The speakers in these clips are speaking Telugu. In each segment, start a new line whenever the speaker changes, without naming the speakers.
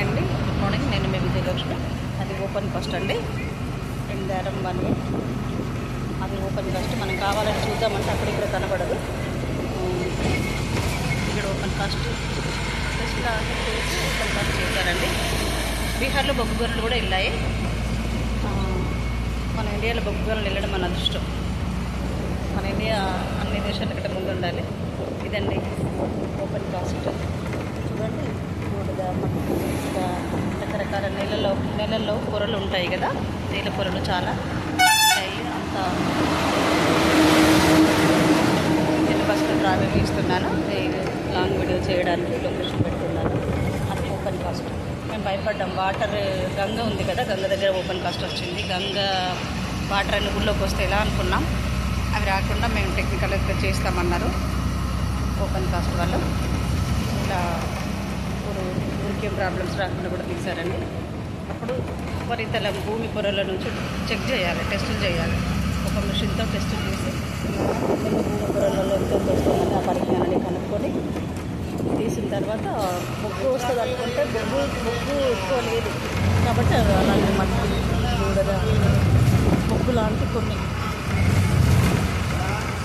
అండి, గుడ్ మార్నింగ్. నేను మీ విజయలక్ష్మి. అది ఓపెన్ కాస్ట్ అండి, ఎండారం 1 అది ఓపెన్ కాస్ట్. మనం కావాలని చూద్దామంటే అక్కడ ఇక్కడ కనబడదు. ఇక్కడ open cast just open cast చేశారండి. బీహార్లో బొగ్గు గొర్రెలు కూడా వెళ్ళాయి. మన ఇండియాలో బొగ్గు గొర్రెలు వెళ్ళడం మన అదృష్టం. మన ఇండియా అన్ని దేశాల కంటే ముందు ఉండాలి. ఇదండి ఓపెన్ కాస్ట్. చూడండి, బూడిద, రకరకాల నెలల్లో పొరలు ఉంటాయి కదా, తేల పొరలు చాలా ఉంటాయి. అంతా నేను ఫస్ట్ ట్రావెల్ ఇస్తున్నాను, లాంగ్ వీడియో చేయడానికి లొకేషన్ పెడుతున్నాను. అది ఓపెన్ కాస్ట్. మేము భయపడ్డాం. వాటర్ గంగ ఉంది కదా, గంగ దగ్గర ఓపెన్ కాస్ట్ వచ్చింది. గంగ వాటర్ అన్ని ఊళ్ళోకి వస్తే ఎలా అనుకున్నాం, అవి రాకుండా మేము టెక్నికల్గా చేస్తామన్నారు ఓపెన్ కాస్ట్ వాళ్ళు. ఇలా ఊరికే ప్రాబ్లమ్స్ రాకుండా కూడా తీశారండి. అప్పుడు ఉపరితలం భూమి పొరల నుంచి చెక్ చేయాలి, టెస్టులు చేయాలి. ఒక మిషన్తో టెస్టులు చేసి భూమి పొరలలో ఎంత వస్తుందని ఆ పరిజ్ఞానాన్ని కనుక్కొని తీసిన తర్వాత బొగ్గు వస్తుంది అనుకుంటే బొగ్గు ఎక్కువ లేదు కాబట్టి అలాంటి మట్టి, బూడిద, బొగ్గు లాంటి కొన్ని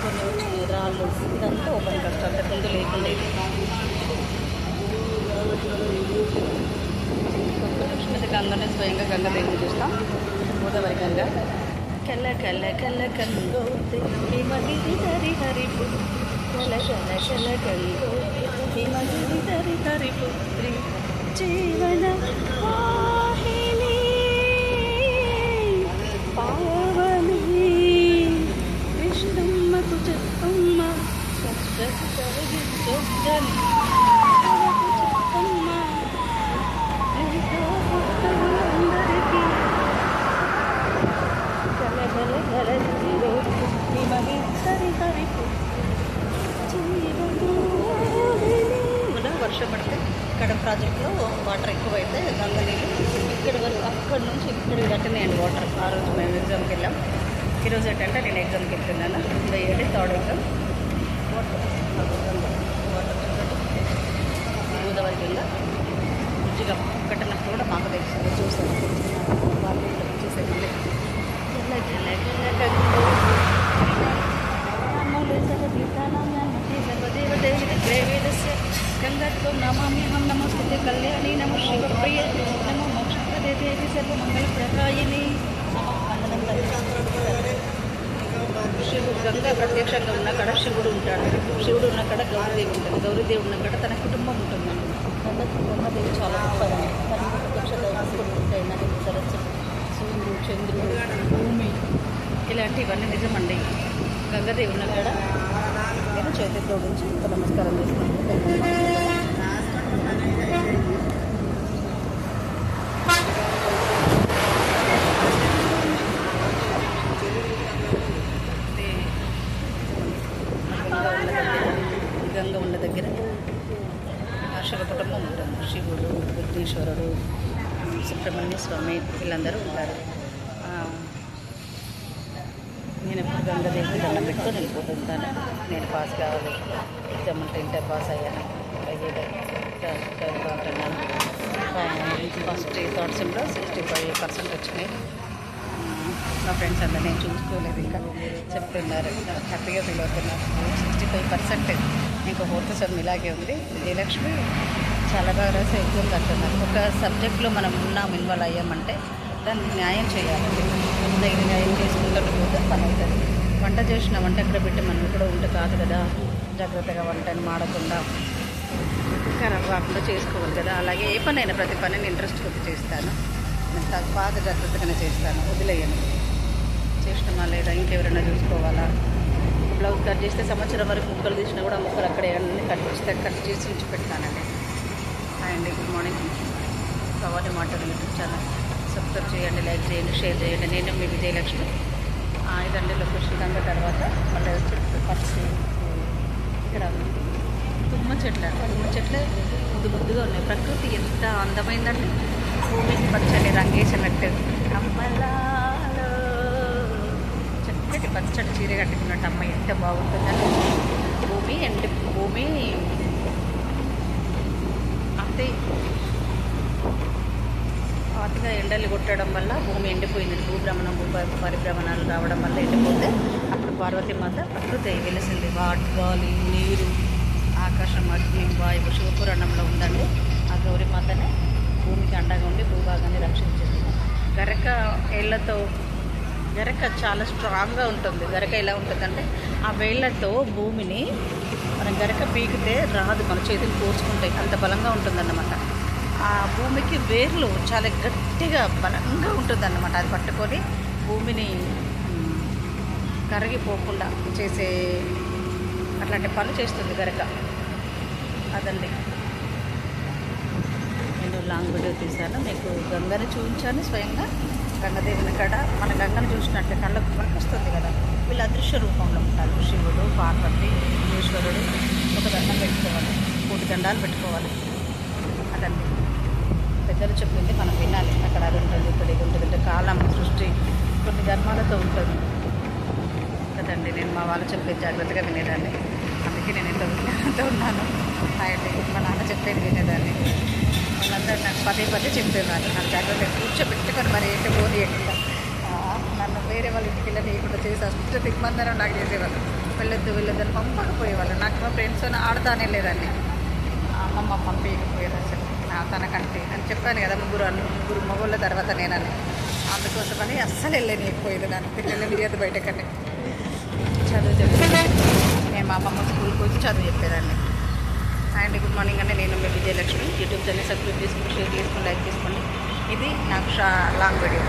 వచ్చినాయి, రాళ్ళు. ఇదంతా ఓపెన్ కాస్ట్, అంతకుముందు లేకుండా. ఇది గంగనే స్వయంగా గంగదేవిని చూస్తాం. గోదావరి గంగ. కల్ల కల్ల కల్ల కంగోతే హిమగిరి హరి హరి కల్ల కల్ల కల్ల కంగోతే హిమగిరి హరి హరి పుత్రి జీవన వాహిని పావని విష్ణుమ్మకు చెప్పమ్మ కష్టని చెప్పమ్మ వర్షం పడితే ఇక్కడ ప్రాజెక్టులో వాటర్ ఎక్కువైతే గంగ నీళ్ళు ఇక్కడ వరకు అక్కడి నుంచి ఇక్కడ కట్టినాయండి వాటర్. ఆ రోజు మేము ఎగ్జామ్కి వెళ్ళాం. ఈరోజు ఏంటంటే నేను ఎగ్జామ్కి వెళ్తున్నాను. ఇది 3rd ఎగ్జామ్. వాటర్ చూడండి, గోదావరి కింద మంచిగా కట్టినప్పుడు కూడా మాకు తెలుస్తుంది. చూసాను వాళ్ళు చూసేది. గంగాత్వం నమామి హం నమస్తే కళ్యాణి నమో శివప్రియ నమో మోక్షప్రదే దేవి సర్వమంగళప్రదాయిని. శివుడు గంగ ప్రత్యక్షంగా ఉన్న కాడ శివుడు ఉంటాడు. శివుడు ఉన్న కాడ గౌరీదేవి ఉంటుంది. గౌరీదేవి ఉన్న కాడ తన కుటుంబం ఉంటుందండి. గంగాదేవి చాలా గొప్పదండి. తన ప్రత్యక్ష దైవస్వరూపుడు ఉంటాయి. నది, సరస్సు, సూర్యుడు, చంద్రుడు, భూమి, ఇలాంటివన్నీ నిజమండి. గంగాదేవి ఉన్న కాడ నేను చేతితో నుంచి ఇంత నమస్కారం చేస్తున్నాను. గంగ ఉన్న దగ్గర శివ కుటుంబం ఉంటుంది. శివుడు, బుద్ధీశ్వరుడు, సుబ్రహ్మణ్య స్వామి వీళ్ళందరూ ఉంటారు. నేను ఎప్పుడు గంగాదేవికి దండం పెట్టుకొని వెళ్ళిపోతుంటాను. నేను పాస్ కావాలి, ఎగ్జామ్ అంటే ఇంటర్ పాస్ అయ్యాను. ఉంటున్నాను. ఫస్ట్ 3rd సెమ్లో 65% వచ్చినాయి. నా ఫ్రెండ్స్ అందరూ నేను చూసుకోలేదు, ఇంకా చెప్తున్నారు, హ్యాపీగా ఫీల్ అవుతున్నారు. 65%. ఇంకా 4th సెమ్ ఇలాగే ఉంది. విజయలక్ష్మి చాలా బాగా రాసే ఎగ్జామ్ కడుతున్నారు. ఒక సబ్జెక్ట్లో మనం ఇన్వాల్వ్ అయ్యామంటే దాన్ని న్యాయం చేయాలి. ఇది న్యాయం చేసుకుంటూ పోతే పని అవుతుంది. వంట చేసినామంటే అక్కడ పెట్టి మనం కూడా ఉంటే కాదు కదా, జాగ్రత్తగా వంటని మాడకుండా ఖరాబ్ కాకుండా చేసుకోవాలి కదా. అలాగే ఏ పని అయినా ప్రతి పనిని ఇంట్రెస్ట్ కొద్ది చేస్తాను. నేను బాగా జాగ్రత్తగానే చేస్తాను, వదిలేయను. చేసినామా లేదా ఇంకెవరైనా చూసుకోవాలా. బ్లౌజ్ కట్ చేస్తే సంవత్సరం వరకు ముక్కలు తీసినా కూడా ముక్కలు అక్కడే అన్నీ కట్ చేసి ఉంచి పెడతానండి. హాయ్ అండి, గుడ్ మార్నింగ్. కవాలి మాటలు యూట్యూబ్ ఛానల్ సబ్స్క్రైబ్ చేయండి, లైక్ చేయండి, షేర్ చేయండి. నేను మీ విజయలక్ష్మి. ఇదండి లొకేషన్. గంగ తర్వాత మళ్ళీ పచ్చి ఇక్కడ తుమ్మ చెట్లు ముద్దుగా ఉన్నాయి. ప్రకృతి ఎంత అందమైందండి. భూమికి పచ్చని రంగేసినట్టు అమ్మలాలో చక్కటి పచ్చడి చీర కట్టుకున్నట్టు అమ్మ ఎంత బాగుంటుందని. భూమి అంతే గట్టిగా ఎండలు కొట్టడం వల్ల భూమి ఎండిపోయింది. భూభ్రమణం పరిభ్రమణాలు రావడం వల్ల ఎండిపోతే అప్పుడు పార్వతీమాత ప్రకృతి వెలిసింది. గాలి, నీరు, ఆకాశం, అగ్ని, వాయువు శివపురాణంలో ఉందండి. ఆ గౌరీమాతనే భూమికి అండగా ఉండి భూభాగాన్ని రక్షించింది. గరక చాలా స్ట్రాంగ్గా ఉంటుంది. గరక ఎలా ఉంటుందంటే ఆ వేళ్ళతో భూమిని మనం గరక పీకితే రాదు, మన చేతులు కోర్చుకుంటాయి, అంత బలంగా ఉంటుందన్నమాట. ఆ భూమికి వేర్లు చాలా గట్టిగా బలంగా ఉంటుందన్నమాట. అది పట్టుకొని భూమిని కరిగిపోకుండా చేసే అట్లాంటి పనులు చేస్తుంది గరక. అదండి, నేను లాంగ్ వీడియో తీశాను. మీకు గంగని చూపించాను స్వయంగా. గంగదేవుని కాడ మన గంగను చూసినట్లే కళ్ళకు వస్తుంది కదా. వీళ్ళు అదృశ్య రూపంలో ఉంటారు. శివుడు, పార్వతి, ఈశ్వరుడు. ఒక దండం పెట్టుకోవాలి, 3 దండాలు పెట్టుకోవాలి. అదండి పెద్దలు చెప్పింది మనం వినాలి. అక్కడ అది ఉంటుంది, ఇక్కడ ఇది ఉంటుంది. అంటే కాలం, సృష్టి కొన్ని ధర్మాలతో ఉంటుంది కదండి. నేను మా వాళ్ళు చెప్పేది జాగ్రత్తగా వినేదాన్ని. అందుకే నేను ఎంతో విజ్ఞానంతో ఉన్నాను. అండి మా నాన్న చెప్పేది వినేదాన్ని. వాళ్ళందరూ నాకు పదే చెప్పేవాళ్ళు. నాకు జాగ్రత్తగా కూర్చోబెట్టుకొని మరి ఏంటి పోనీయకుండా నన్ను వేరే వాళ్ళ ఇంటికి వెళ్ళనీయకుండా చేసి అష్ట దిగ్బంధనం నాకు చేసేవాళ్ళు. వెళ్ళొద్దు అని పంపకపోయేవాళ్ళు. నాకు మా ఫ్రెండ్స్ ఆడతానే లేదాన్ని. అమ్మమ్మ పంపించకపోయేది అసలు తనకంటే అని చెప్పాను కదా. ముగ్గురు మగోళ్ళ తర్వాత నేనని. అందుకోసమని అస్సలు వెళ్ళనియకపోయేది. నన్ను పిల్లలు విరియదు బయటకంటే. చదువు చెప్పేది. నేను మా అమ్మమ్మ స్కూల్కి వచ్చి చదువు చెప్పేదాన్ని. అండ్ గుడ్ మార్నింగ్ అండి, నేను మీ విజయలక్ష్మి. యూట్యూబ్ ఛానల్ సబ్స్క్రైబ్ చేసుకుని, షేర్ చేసుకుని, లైక్ చేసుకోండి. ఇది నాకు లాంగ్ వీడియో.